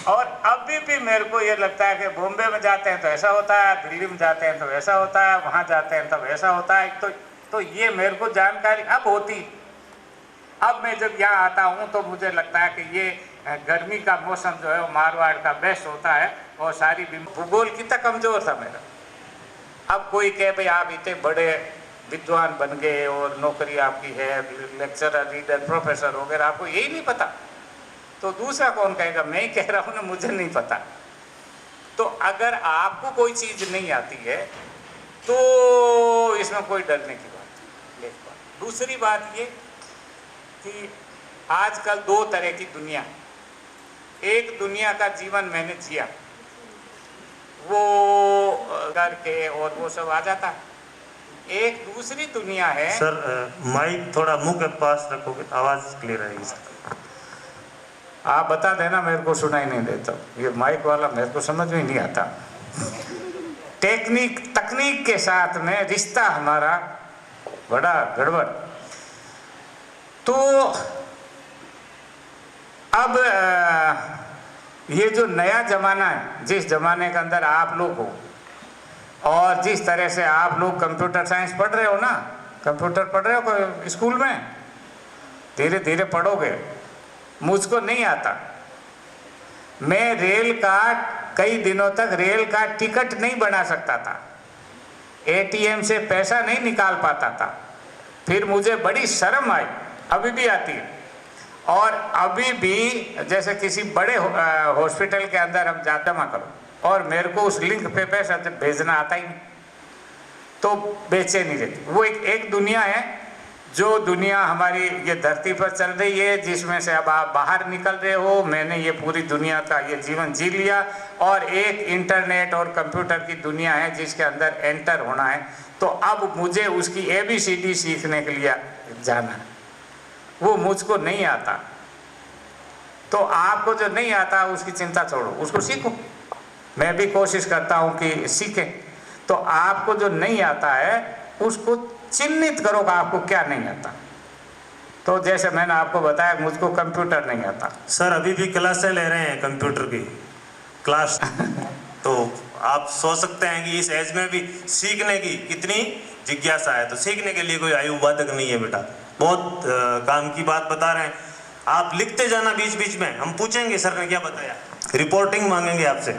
और अभी भी मेरे को ये लगता है कि बॉम्बे में जाते हैं तो ऐसा होता है, दिल्ली में जाते हैं तो ऐसा होता है, वहाँ जाते हैं तब ऐसा होता है। तो ये मेरे को जानकारी अब होती। अब मैं जब यहाँ आता हूँ तो मुझे लगता है कि ये गर्मी का मौसम जो है वो मारवाड़ का बेस्ट होता है, और सारी भूगोल कितना कमज़ोर था मेरा। अब कोई कहे भाई आप इतने बड़े विद्वान बन गए और नौकरी आपकी है, लेक्चरर रीडर प्रोफेसर वगैरह, आपको यही नहीं पता, तो दूसरा कौन कहेगा? मैं ही कह रहा हूँ ना मुझे नहीं पता। तो अगर आपको कोई चीज़ नहीं आती है तो इसमें कोई डरने की बात नहीं। दूसरी बात ये कि आजकल दो तरह की दुनिया, एक दुनिया का जीवन मैंने जिया, वो करके और वो सब आ जाता। एक दूसरी दुनिया है। सर माइक थोड़ा मुंह के पास रखोगे, आवाज क्लियर आएगी सर। आप बता देना, मेरे को सुनाई नहीं देता, ये माइक वाला मेरे को समझ में नहीं आता। तकनीक के साथ में रिश्ता हमारा बड़ा गड़बड़। तो अब ये जो नया जमाना है, जिस जमाने के अंदर आप लोग हो और जिस तरह से आप लोग कंप्यूटर साइंस पढ़ रहे हो ना, कंप्यूटर पढ़ रहे हो स्कूल में, धीरे धीरे पढ़ोगे। मुझको नहीं आता। मैं रेल का कई दिनों तक रेल का टिकट नहीं बना सकता था, एटीएम से पैसा नहीं निकाल पाता था। फिर मुझे बड़ी शर्म आई, अभी भी आती है। और अभी भी जैसे किसी बड़े हॉस्पिटल के अंदर हम जाते जमा करो और मेरे को उस लिंक पे पैसा भेजना आता ही नहीं, तो बेचैनी रहती। वो एक दुनिया है, जो दुनिया हमारी ये धरती पर चल रही है, जिसमें से अब आप बाहर निकल रहे हो। मैंने ये पूरी दुनिया का ये जीवन जी लिया और एक इंटरनेट और कंप्यूटर की दुनिया है जिसके अंदर एंटर होना है। तो अब मुझे उसकी ABCD सीखने के लिए जाना है, वो मुझको नहीं आता। तो आपको जो नहीं आता उसकी चिंता छोड़ो, उसको सीखो। मैं भी कोशिश करता हूँ कि सीखें। तो आपको जो नहीं आता है उसको चिन्हित करो कि आपको क्या नहीं आता। तो जैसे मैंने आपको बताया, मुझको कंप्यूटर नहीं आता। सर अभी भी क्लासें ले रहे हैं कंप्यूटर की क्लास। तो आप सोच सकते हैं कि इस एज में भी सीखने की कितनी जिज्ञासा है। तो सीखने के लिए कोई आयु बाधक नहीं है बेटा, बहुत काम की बात बता रहे हैं। आप लिखते जाना बीच बीच में, हम पूछेंगे सर ने क्या बताया, रिपोर्टिंग मांगेंगे आपसे।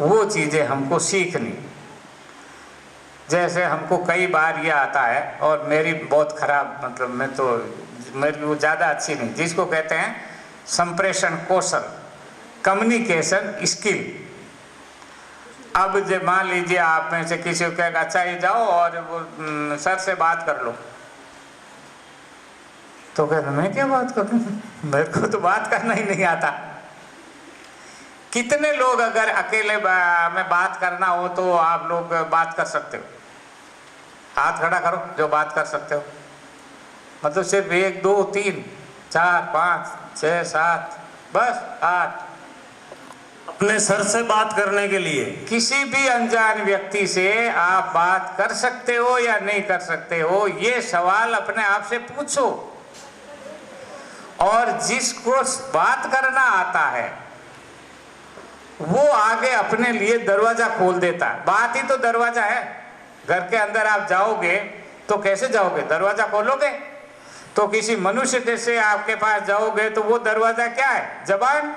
वो चीज़ें हमको सीखनी। जैसे हमको कई बार ये आता है, और मेरी बहुत खराब, मतलब मैं तो मेरी वो ज़्यादा अच्छी नहीं, जिसको कहते हैं संप्रेषण कौशल, कम्युनिकेशन स्किल। अब जब मान लीजिए आप में से किसी को कहेगा अच्छा ये जाओ और वो सर से बात कर लो, तो कहते मैं क्या बात करूं, मेरे को तो बात करना ही नहीं आता। कितने लोग अगर अकेले में बात करना हो तो आप लोग बात कर सकते हो? हाथ खड़ा करो जो बात कर सकते हो। मतलब सिर्फ 1 2 3 4 5 6 7 बस 8। अपने सर से बात करने के लिए किसी भी अनजान व्यक्ति से आप बात कर सकते हो या नहीं कर सकते हो, ये सवाल अपने आप से पूछो। और जिसको बात करना आता है वो आगे अपने लिए दरवाजा खोल देता है। बात ही तो दरवाजा है। घर के अंदर आप जाओगे तो कैसे जाओगे? दरवाजा खोलोगे। तो किसी मनुष्य से आपके पास जाओगे तो वो दरवाजा क्या है? जबान,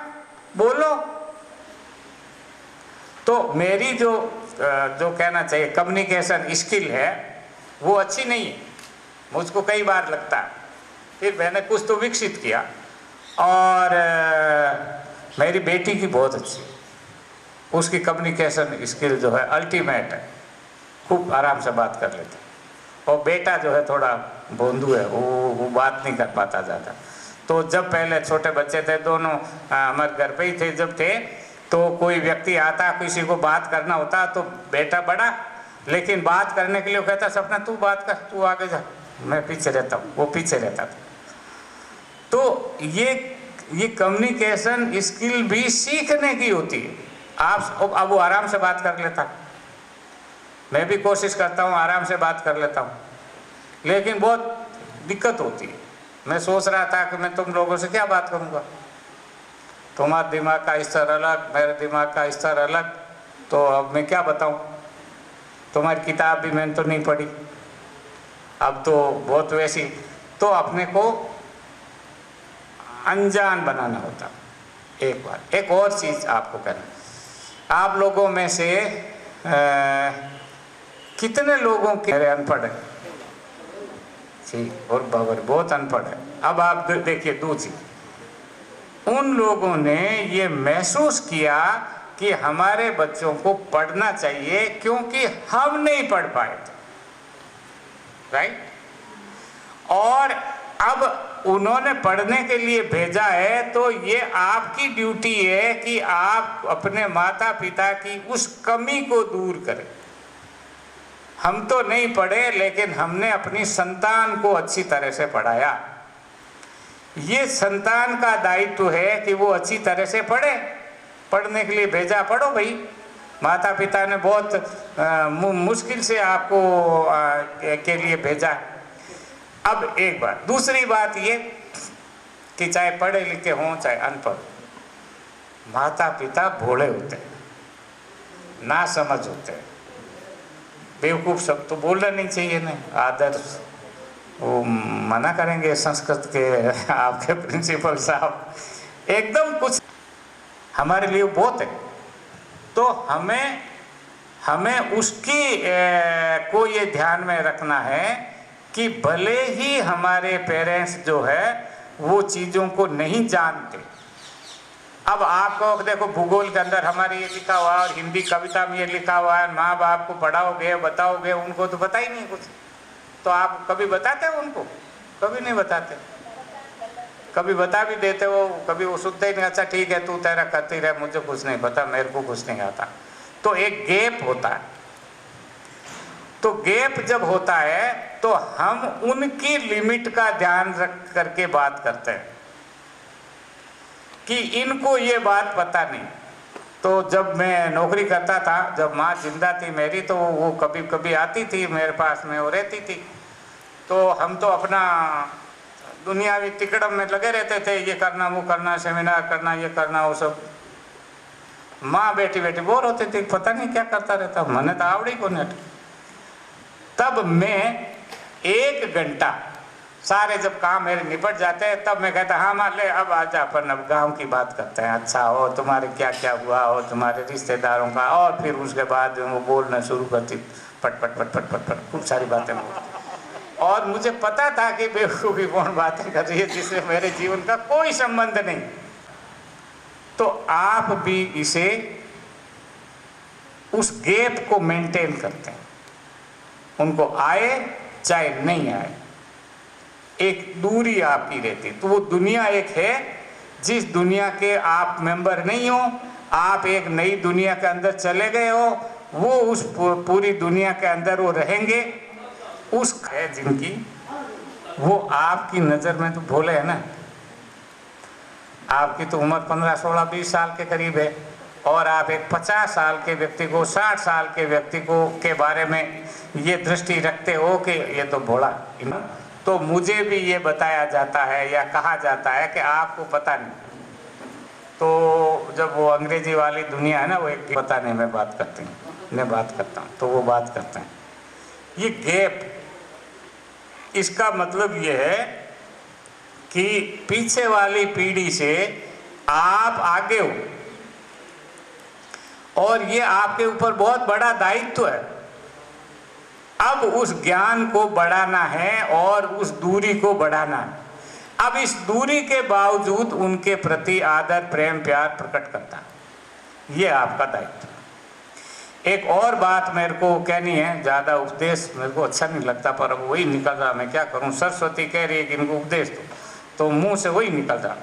बोलो। तो मेरी जो कहना चाहिए कम्युनिकेशन स्किल है वो अच्छी नहीं है, मुझको कई बार लगता है। फिर मैंने कुछ तो विकसित किया, और मेरी बेटी की बहुत अच्छी, उसकी कम्युनिकेशन स्किल जो है अल्टीमेट है, खूब आराम से बात कर लेते। और बेटा जो है थोड़ा भोंदू है, वो बात नहीं कर पाता ज़्यादा। तो जब पहले छोटे बच्चे थे, दोनों हमारे घर पे ही थे, जब थे तो कोई व्यक्ति आता, किसी को बात करना होता तो बेटा बड़ा, लेकिन बात करने के लिए वो कहता सपना तू बात कर, तू आगे जा, मैं पीछे रहता हूँ, वो पीछे रहता था। तो ये कम्युनिकेशन स्किल भी सीखने की होती है। आप अब वो आराम से बात कर लेता, मैं भी कोशिश करता हूँ आराम से बात कर लेता हूँ, लेकिन बहुत दिक्कत होती है। मैं सोच रहा था कि मैं तुम लोगों से क्या बात करूँगा, तुम्हारा दिमाग का स्तर अलग, मेरे दिमाग का स्तर अलग, तो अब मैं क्या बताऊँ। तुम्हारी किताब भी मैंने तो नहीं पढ़ी, अब तो बहुत वैसी। तो अपने को अनजान बनाना होता। एक बार एक और चीज़ आपको कहना, आप लोगों में से कितने लोगों के मेरे अनपढ़ है जी, और बाबर बहुत अनपढ़ है। अब आप देखिए दूसरी, उन लोगों ने ये महसूस किया कि हमारे बच्चों को पढ़ना चाहिए क्योंकि हम नहीं पढ़ पाए थे, राइट। और अब उन्होंने पढ़ने के लिए भेजा है तो ये आपकी ड्यूटी है कि आप अपने माता पिता की उस कमी को दूर करें। हम तो नहीं पढ़े, लेकिन हमने अपनी संतान को अच्छी तरह से पढ़ाया। ये संतान का दायित्व है कि वो अच्छी तरह से पढ़े। पढ़ने के लिए भेजा, पढ़ो भाई। माता पिता ने बहुत मुश्किल से आपको के लिए भेजा। अब एक बात, दूसरी बात ये कि चाहे पढ़े लिखे हों चाहे अनपढ़, माता पिता भोले होते हैं, ना समझ होते हैं, बेवकूफ़ सब तो बोलना नहीं चाहिए ना। आदर्श वो मना करेंगे संस्कृत के आपके प्रिंसिपल साहब, एकदम कुछ हमारे लिए बहुत है। तो हमें उसकी को ये ध्यान में रखना है कि भले ही हमारे पेरेंट्स जो है वो चीज़ों को नहीं जानते। अब आपको देखो, भूगोल के अंदर हमारे ये लिखा हुआ और हिंदी कविता में ये लिखा हुआ है, माँ बाप को पढ़ाओगे बताओगे, उनको तो पता ही नहीं कुछ। तो आप कभी बताते हो उनको? कभी नहीं बताते। कभी बता भी देते हो, कभी वो सुनते ही नहीं, अच्छा ठीक है तू तेरा करती रहे, मुझे कुछ नहीं पता, मेरे को कुछ नहीं आता। तो एक गैप होता है। तो गैप जब होता है तो हम उनकी लिमिट का ध्यान रख करके बात करते हैं कि इनको ये बात पता नहीं। तो जब मैं नौकरी करता था, जब माँ जिंदा थी मेरी, तो वो कभी कभी आती थी मेरे पास में, वो रहती थी। तो हम तो अपना दुनियावी तिकड़म में लगे रहते थे, ये करना वो करना, सेमिनार करना, ये करना वो सब। माँ बैठी बैठी बोर होती थी, पता नहीं क्या करता रहता, मैंने तो आवड़ी को नेट। तब मैं 1 घंटा, सारे जब काम मेरे निपट जाते हैं, तब मैं कहता हाँ मान ले अब आजा अपन अब गाँव की बात करते हैं। अच्छा हो तुम्हारे क्या क्या हुआ हो, तुम्हारे रिश्तेदारों का। और फिर उसके बाद वो बोलना शुरू करती, पट पट पट पट पट पट, खूब सारी बातें बोलती। और मुझे पता था कि बेवकूफ़ी कौन बातें कर रही है जिससे मेरे जीवन का कोई संबंध नहीं। तो आप भी इसे, उस गैप को मेंटेन करते हैं, उनको आए चाहे नहीं आए, एक दूरी आपकी रहती। तो वो दुनिया एक है, जिस दुनिया के आप मेंबर नहीं हो, आप एक नई दुनिया के अंदर चले गए हो, वो उस पूरी दुनिया के अंदर वो रहेंगे। उस है जिनकी, वो आपकी नज़र में तो भोले है ना। आपकी तो उम्र 15, 16, 20 साल के करीब है, और आप एक 50 साल के व्यक्ति को, 60 साल के व्यक्ति को के बारे में ये दृष्टि रखते हो कि ये तो भोला। तो मुझे भी ये बताया जाता है या कहा जाता है कि आपको पता नहीं। तो जब वो अंग्रेजी वाली दुनिया है ना, वो एक पता नहीं मैं बात करती हूँ, मैं बात करता हूँ, तो वो बात करते हैं। ये गैप, इसका मतलब ये है कि पीछे वाली पीढ़ी से आप आगे हो, और ये आपके ऊपर बहुत बड़ा दायित्व है। अब उस ज्ञान को बढ़ाना है और उस दूरी को बढ़ाना है। अब इस दूरी के बावजूद उनके प्रति आदर, प्रेम, प्यार प्रकट करता है, ये आपका दायित्व। एक और बात मेरे को कहनी है, ज़्यादा उपदेश मेरे को अच्छा नहीं लगता, पर अब वही निकल रहा, मैं क्या करूं। सरस्वती कह रही है कि इनको उपदेश दो, तो मुंह से वही निकल रहा।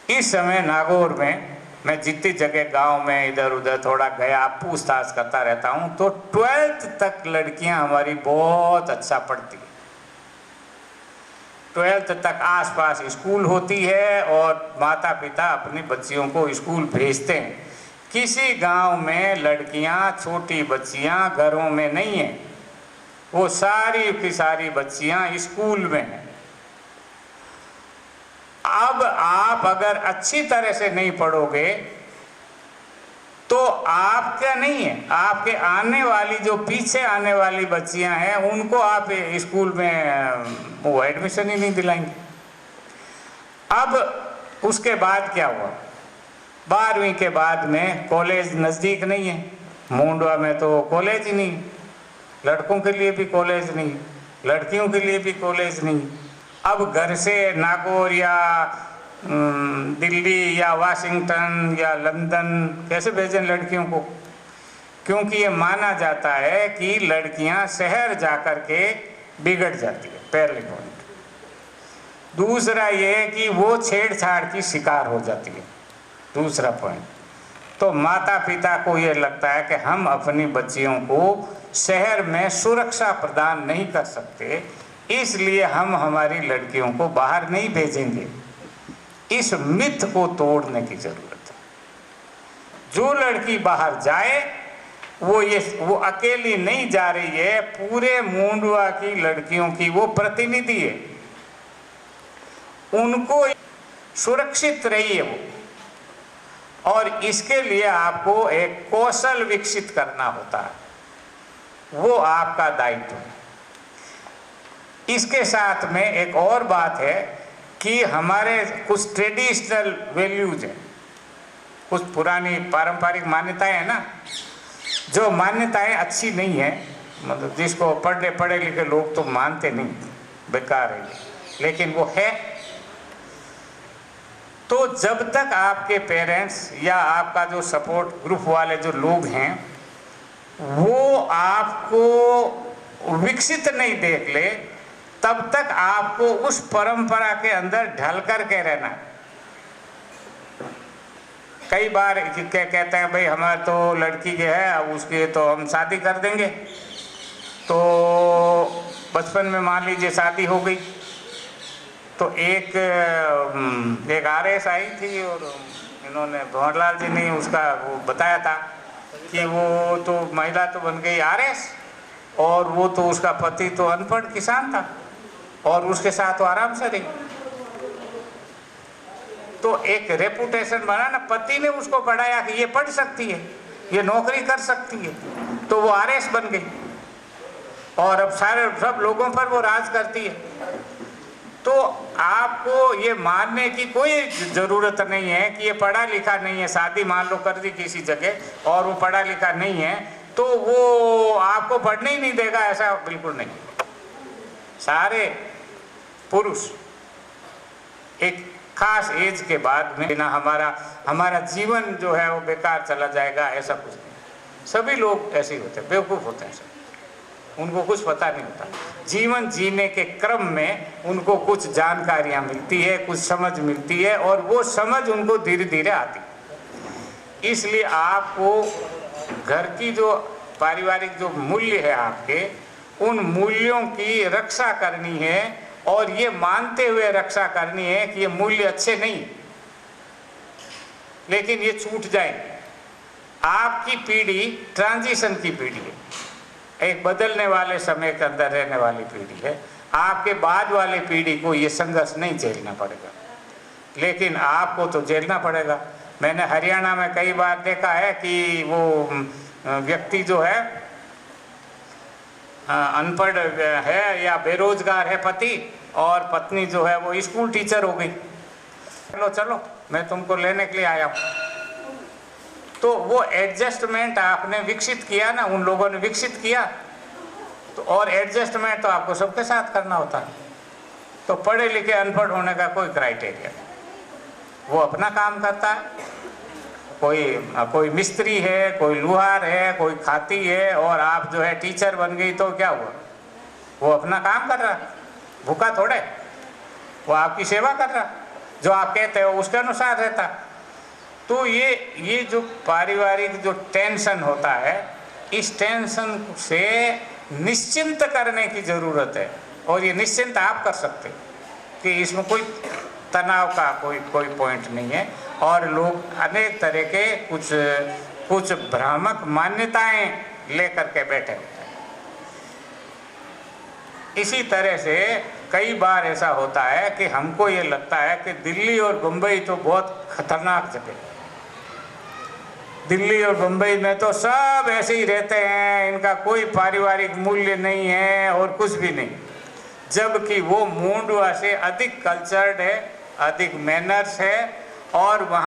इस समय नागौर में मैं जितनी जगह गांव में इधर उधर थोड़ा गया, पूछताछ करता रहता हूं, तो 12th तक लड़कियां हमारी बहुत अच्छा पढ़ती हैं। 12th तक आसपास स्कूल होती है और माता पिता अपनी बच्चियों को स्कूल भेजते हैं। किसी गांव में लड़कियां, छोटी बच्चियां घरों में नहीं हैं, वो सारी की सारी बच्चियां स्कूल में हैं। अब आप अगर अच्छी तरह से नहीं पढ़ोगे तो आप क्या नहीं है, आपके आने वाली जो पीछे आने वाली बच्चियां हैं उनको आप स्कूल में वो एडमिशन ही नहीं दिलाएंगे। अब उसके बाद क्या हुआ, 12वीं के बाद में कॉलेज नज़दीक नहीं है। मुंडवा में तो कॉलेज ही नहीं, लड़कों के लिए भी कॉलेज नहीं, लड़कियों के लिए भी कॉलेज नहीं। अब घर से नागौर या दिल्ली या वाशिंगटन या लंदन कैसे भेजें लड़कियों को, क्योंकि ये माना जाता है कि लड़कियां शहर जाकर के बिगड़ जाती है, पहले पॉइंट। दूसरा ये है कि वो छेड़छाड़ की शिकार हो जाती है। दूसरा पॉइंट, तो माता पिता को ये लगता है कि हम अपनी बच्चियों को शहर में सुरक्षा प्रदान नहीं कर सकते, इसलिए हम हमारी लड़कियों को बाहर नहीं भेजेंगे। इस मिथ को तोड़ने की जरूरत है। जो लड़की बाहर जाए वो अकेली नहीं जा रही है, पूरे मुंडवा की लड़कियों की वो प्रतिनिधि है। उनको सुरक्षित रहिए वो, और इसके लिए आपको एक कौशल विकसित करना होता है, वो आपका दायित्व है। इसके साथ में एक और बात है कि हमारे कुछ ट्रेडिशनल वैल्यूज हैं, कुछ पुरानी पारंपरिक मान्यताएं हैं ना, जो मान्यताएं अच्छी नहीं है, मतलब जिसको पढ़े लिखे लोग तो मानते नहीं, बेकार है, लेकिन वो है। तो जब तक आपके पेरेंट्स या आपका जो सपोर्ट ग्रुप वाले जो लोग हैं वो आपको विकसित नहीं देख ले, तब तक आपको उस परंपरा के अंदर ढल कर के रहना। कई बार कहते हैं भाई हमारे तो लड़की के है, अब उसकी तो हम शादी कर देंगे। तो बचपन में मान लीजिए शादी हो गई, तो एक RS आई थी और इन्होंने भंवरलाल जी ने उसका वो बताया था कि वो तो महिला तो बन गई RS, और वो तो उसका पति तो अनपढ़ किसान था और उसके साथ वो आराम से रही। तो एक रेपुटेशन बना ना, पति ने उसको पढ़ाया कि ये पढ़ सकती है, ये नौकरी कर सकती है, तो वो RS बन गई और अब सब लोगों पर वो राज करती है। तो आपको ये मानने की कोई ज़रूरत नहीं है कि ये पढ़ा लिखा नहीं है। शादी मान लो कर दी किसी जगह और वो पढ़ा लिखा नहीं है, तो वो आपको पढ़ने ही नहीं देगा, ऐसा बिल्कुल नहीं। सारे पुरुष एक खास एज के बाद में ना हमारा जीवन जो है वो बेकार चला जाएगा, ऐसा कुछ नहीं। सभी लोग ऐसे ही होते हैं, बेवकूफ़ होते हैं सब, उनको कुछ पता नहीं होता। जीवन जीने के क्रम में उनको कुछ जानकारियाँ मिलती है, कुछ समझ मिलती है, और वो समझ उनको धीरे धीरे आती है। इसलिए आपको घर की जो पारिवारिक जो मूल्य है आपके, उन मूल्यों की रक्षा करनी है, और ये मानते हुए रक्षा करनी है कि ये मूल्य अच्छे नहीं, लेकिन ये छूट जाए। आपकी पीढ़ी ट्रांजिशन की पीढ़ी है, एक बदलने वाले समय के अंदर रहने वाली पीढ़ी है। आपके बाद वाली पीढ़ी को ये संघर्ष नहीं झेलना पड़ेगा, लेकिन आपको तो झेलना पड़ेगा। मैंने हरियाणा में कई बार देखा है कि वो व्यक्ति जो है अनपढ़ है या बेरोजगार है पति, और पत्नी जो है वो स्कूल टीचर हो गई। चलो मैं तुमको लेने के लिए आया हूँ। तो वो एडजस्टमेंट आपने विकसित किया ना, उन लोगों ने विकसित किया। तो और एडजस्टमेंट तो आपको सबके साथ करना होता है। तो पढ़े लिखे अनपढ़ होने का कोई क्राइटेरिया नहीं, वो अपना काम करता है। कोई मिस्त्री है, कोई लुहार है, कोई खाती है, और आप जो है टीचर बन गई, तो क्या हुआ? वो अपना काम कर रहा, भूखा थोड़े, वो आपकी सेवा कर रहा, जो आप कहते हो उसके अनुसार रहता। तो ये जो पारिवारिक जो टेंशन होता है, इस टेंशन से निश्चिंत करने की ज़रूरत है, और ये निश्चिंत आप कर सकते कि इसमें कोई तनाव का कोई पॉइंट नहीं है। और लोग अनेक तरह के कुछ भ्रामक मान्यताएं लेकर के बैठे होते हैं। इसी तरह से कई बार ऐसा होता है कि हमको ये लगता है कि दिल्ली और बम्बई तो बहुत खतरनाक जगह है। दिल्ली और बम्बई में तो सब ऐसे ही रहते हैं, इनका कोई पारिवारिक मूल्य नहीं है और कुछ भी नहीं, जबकि वो मुंडवा से अधिक कल्चर्ड है, अधिक मैनर्स है, और वहाँ